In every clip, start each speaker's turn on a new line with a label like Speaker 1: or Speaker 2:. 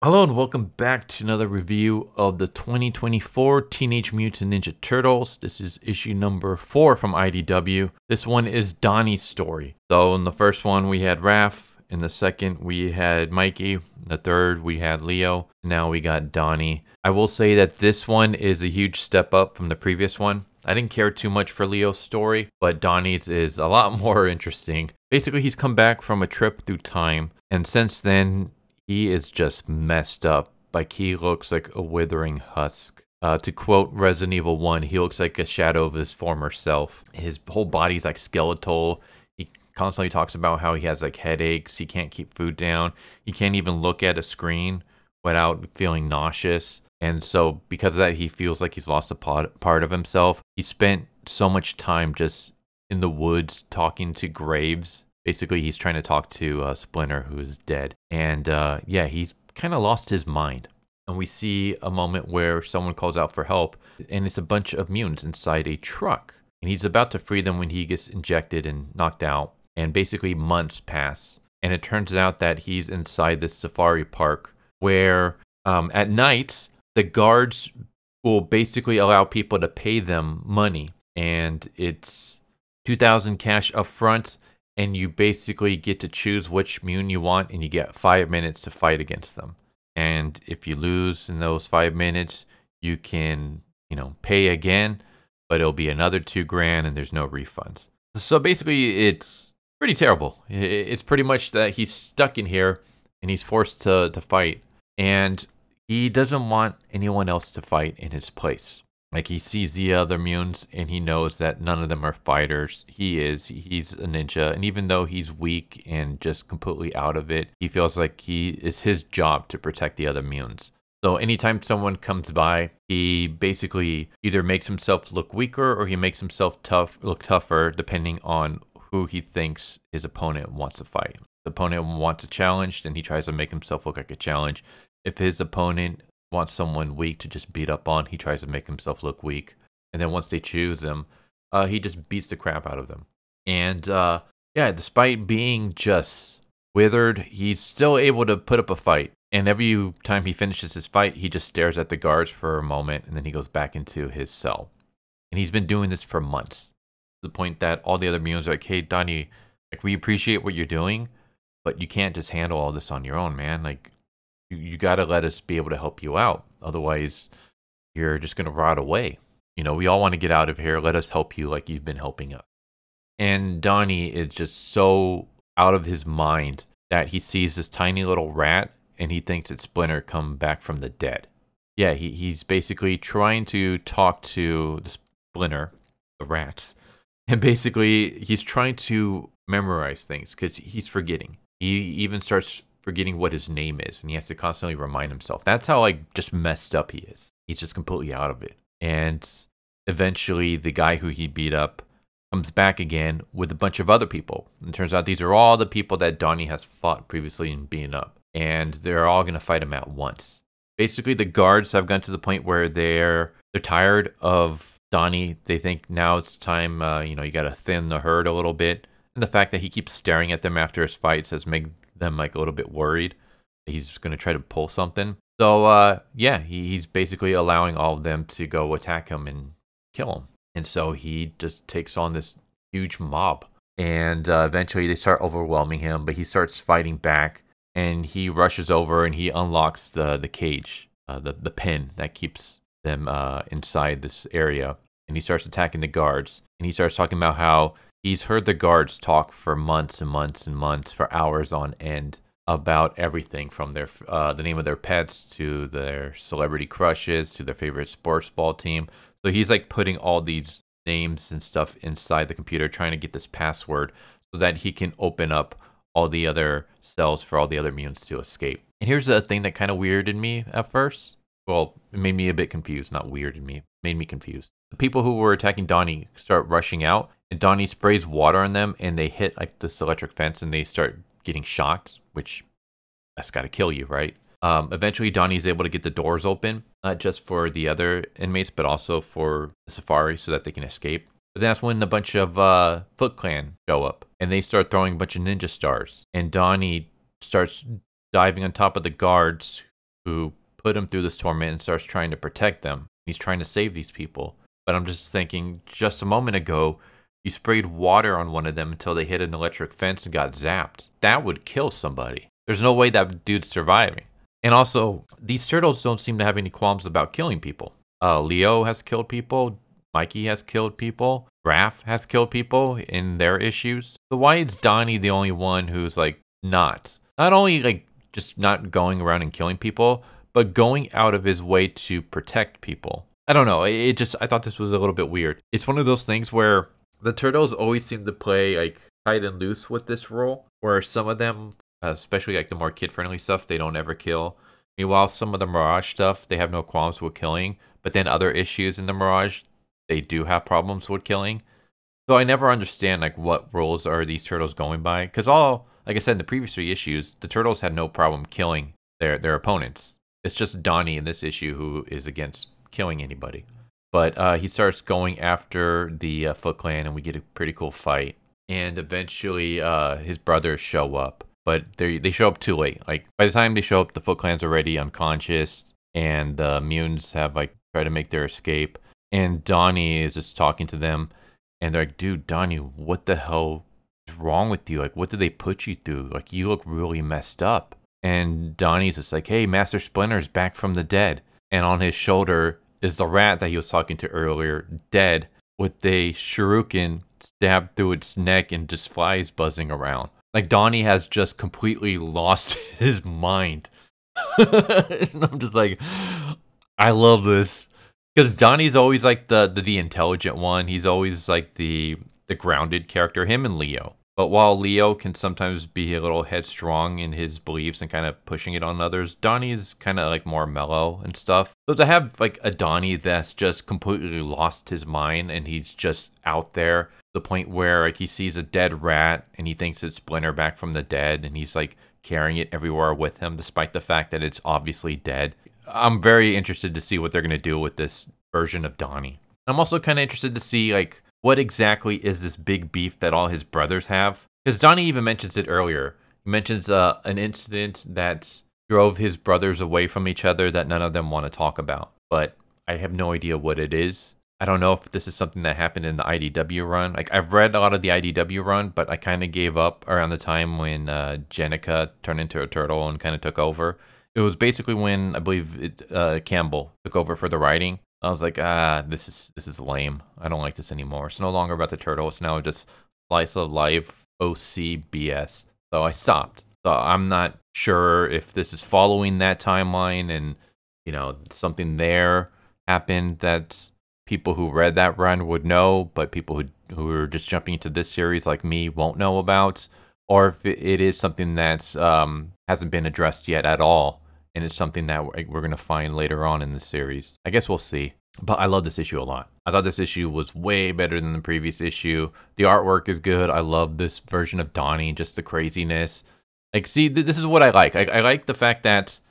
Speaker 1: Hello and welcome back to another review of the 2024 Teenage Mutant Ninja Turtles. This is issue number 4 from IDW. This one is Donnie's story. So in the first one we had Raph, in the second we had Mikey, in the third we had Leo, now we got Donnie. I will say that this one is a huge step up from the previous one. I didn't care too much for Leo's story, but Donnie's is a lot more interesting. Basically, he's come back from a trip through time, and since then, he is just messed up. Like, he looks like a withering husk. To quote Resident Evil 1, he looks like a shadow of his former self. His whole body's like skeletal. He constantly talks about how he has like headaches. He can't keep food down. He can't even look at a screen without feeling nauseous. And so because of that, he feels like he's lost a part of himself. He spent so much time just in the woods talking to graves. Basically, he's trying to talk to Splinter, who is dead. And yeah, he's kind of lost his mind. And we see a moment where someone calls out for help, and it's a bunch of mutants inside a truck. And he's about to free them when he gets injected and knocked out. And basically, months pass. And it turns out that he's inside this safari park where at night, the guards will basically allow people to pay them money. And it's 2,000 cash up front. And you basically get to choose which mutant you want, and you get 5 minutes to fight against them. And if you lose in those 5 minutes, you can, pay again, but it'll be another $2,000, and there's no refunds. So basically, it's pretty terrible. It's pretty much that he's stuck in here, and he's forced to fight, and he doesn't want anyone else to fight in his place. Like, he sees the other mutants, and he knows that none of them are fighters. He's a ninja, and even though he's weak and just completely out of it, he feels like it's his job to protect the other mutants. So anytime someone comes by, he basically either makes himself look weaker or he makes himself look tougher, depending on who he thinks his opponent wants to fight. If the opponent wants a challenge, then he tries to make himself look like a challenge. If his opponent wants someone weak to just beat up on, he tries to make himself look weak. And then once they choose him, he just beats the crap out of them. And yeah, despite being just withered, he's still able to put up a fight. And every time he finishes his fight, he just stares at the guards for a moment, and then he goes back into his cell. And he's been doing this for months, to the point that all the other mutants are like, hey, Donnie, like, we appreciate what you're doing, but you can't just handle all this on your own, man. Like, you got to let us be able to help you out. Otherwise, you're just going to rot away. We all want to get out of here. Let us help you like you've been helping us. And Donnie is just so out of his mind that he sees this tiny little rat and he thinks it's Splinter come back from the dead. Yeah, he's basically trying to talk to the Splinter, the rats. And basically, he's trying to memorize things because he's forgetting. He even starts forgetting what his name is, and he has to constantly remind himself. That's how just messed up he is. He's just completely out of it. And eventually the guy who he beat up comes back again with a bunch of other people. And it turns out these are all the people that Donnie has fought previously and beaten up. And they're all going to fight him at once. Basically, the guards have gotten to the point where they're tired of Donnie. They think now it's time, you got to thin the herd a little bit. And the fact that he keeps staring at them after his fights has made them like a little bit worried that he's going to try to pull something. So yeah, he's basically allowing all of them to go attack him and kill him. And so he just takes on this huge mob. And eventually they start overwhelming him, but he starts fighting back. And he rushes over and he unlocks the cage, the pen that keeps them inside this area. And he starts attacking the guards. And he starts talking about how he's heard the guards talk for months and months and months, for hours on end, about everything from their the name of their pets to their celebrity crushes to their favorite sports ball team. So he's like putting all these names and stuff inside the computer, trying to get this password so that he can open up all the other cells for all the other mutants to escape. And here's the thing that kind of weirded me at first. Well, it made me a bit confused. Not weirded me. It made me confused. The people who were attacking Donnie start rushing out, and Donnie sprays water on them, and they hit like this electric fence, and they start getting shocked, which that's got to kill you, right? Eventually, Donnie's able to get the doors open, not just for the other inmates, but also for the Safari so that they can escape. But that's when a bunch of Foot Clan show up, and they start throwing a bunch of ninja stars. And Donnie starts diving on top of the guards who put him through this torment and starts trying to protect them. He's trying to save these people. But I'm just thinking, just a moment ago, you sprayed water on one of them until they hit an electric fence and got zapped. That would kill somebody. There's no way that dude's surviving. And also, these turtles don't seem to have any qualms about killing people. Leo has killed people. Mikey has killed people. Raph has killed people in their issues. So why is Donnie the only one who's like not only like just not going around and killing people, but going out of his way to protect people? I don't know. I thought this was a little bit weird. It's one of those things where the turtles always seem to play like tight and loose with this role, where some of them, especially like the more kid-friendly stuff, they don't ever kill. Meanwhile, some of the Mirage stuff, they have no qualms with killing. But then other issues in the Mirage, they do have problems with killing. So I never understand like what roles are these turtles going by. Because like I said in the previous 3 issues, the turtles had no problem killing their opponents. It's just Donnie in this issue who is against killing anybody. But he starts going after the Foot Clan, and we get a pretty cool fight. And eventually his brothers show up. But they show up too late. Like, by the time they show up, the Foot Clan's already unconscious, and the Mutants have, like, tried to make their escape. And Donnie is just talking to them, and they're like, dude, Donnie, what the hell is wrong with you? Like, what did they put you through? Like, you look really messed up. And Donnie's just like, hey, Master Splinter's back from the dead. And on his shoulder is the rat that he was talking to earlier, dead, with a shuriken stabbed through its neck and just flies buzzing around. Like, Donnie has just completely lost his mind. And I'm just like, I love this. Because Donnie's always like the intelligent one. He's always like the grounded character, him and Leo. But while Leo can sometimes be a little headstrong in his beliefs and kind of pushing it on others, Donnie's kind of like more mellow and stuff. So to have like a Donnie that's just completely lost his mind and he's just out there, the point where like he sees a dead rat and he thinks it's Splinter back from the dead, and he's like carrying it everywhere with him despite the fact that it's obviously dead. I'm very interested to see what they're going to do with this version of Donnie. I'm also kind of interested to see like what exactly is this big beef that all his brothers have? Because Donnie even mentions it earlier. He mentions an incident that drove his brothers away from each other that none of them want to talk about. But I have no idea what it is. I don't know if this is something that happened in the IDW run. Like, I've read a lot of the IDW run, but I kind of gave up around the time when Jenica turned into a turtle and kind of took over. It was basically when I believe Campbell took over for the writing. I was like, this is lame. I don't like this anymore. It's no longer about the turtle. It's now just slice of life OC BS. So I stopped. So I'm not sure if this is following that timeline, and you know, something there happened that people who read that run would know, but people who are just jumping into this series like me won't know about, or if it is something that's hasn't been addressed yet at all. And it's something that we're going to find later on in the series. I guess we'll see. But I love this issue a lot. I thought this issue was way better than the previous issue. The artwork is good. I love this version of Donnie, just the craziness. Like, see, this is what I like. I like the fact that, so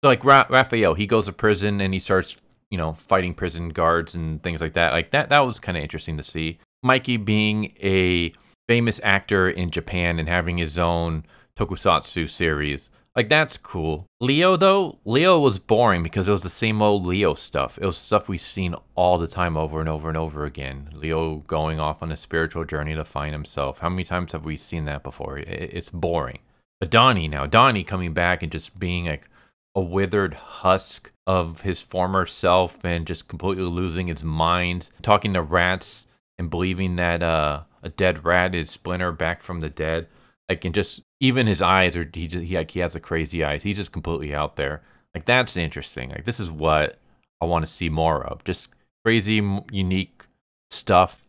Speaker 1: like Raphael, he goes to prison and he starts, you know, fighting prison guards and things like that. Like, that was kind of interesting to see. Mikey being a famous actor in Japan and having his own tokusatsu series. Like, that's cool. Leo, though, Leo was boring because it was the same old Leo stuff. It was stuff we've seen all the time over and over and over again. Leo going off on a spiritual journey to find himself. How many times have we seen that before? It's boring. But Donnie now, Donnie coming back and just being like a withered husk of his former self and just completely losing his mind. Talking to rats and believing that a dead rat is Splinter back from the dead. Like, and just, even his eyes are, he has the crazy eyes. He's just completely out there. Like, that's interesting. Like, this is what I want to see more of. Just crazy, unique stuff.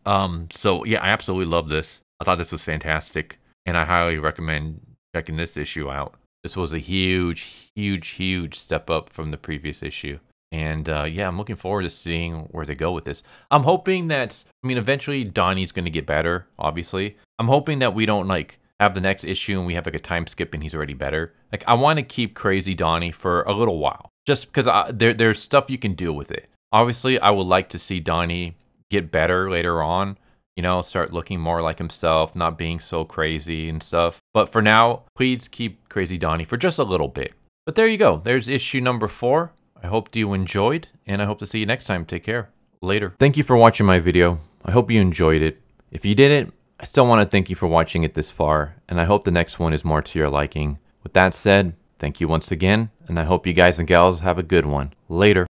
Speaker 1: So yeah, I absolutely love this. I thought this was fantastic, and I highly recommend checking this issue out. This was a huge, huge, huge step up from the previous issue. And yeah, I'm looking forward to seeing where they go with this. I'm hoping that, I mean, eventually Donnie's going to get better, obviously. I'm hoping that we don't, like, have the next issue and we have like a time skip and he's already better. Like, I want to keep crazy Donnie for a little while, just because there's stuff you can do with it. Obviously, I would like to see Donnie get better later on, you know, start looking more like himself, not being so crazy and stuff. But for now, please keep crazy Donnie for just a little bit. But there you go. There's issue number 4. I hope you enjoyed, and I hope to see you next time. Take care. Later. Thank you for watching my video. I hope you enjoyed it. If you didn't, I still want to thank you for watching it this far, and I hope the next one is more to your liking. With that said, thank you once again, and I hope you guys and gals have a good one. Later.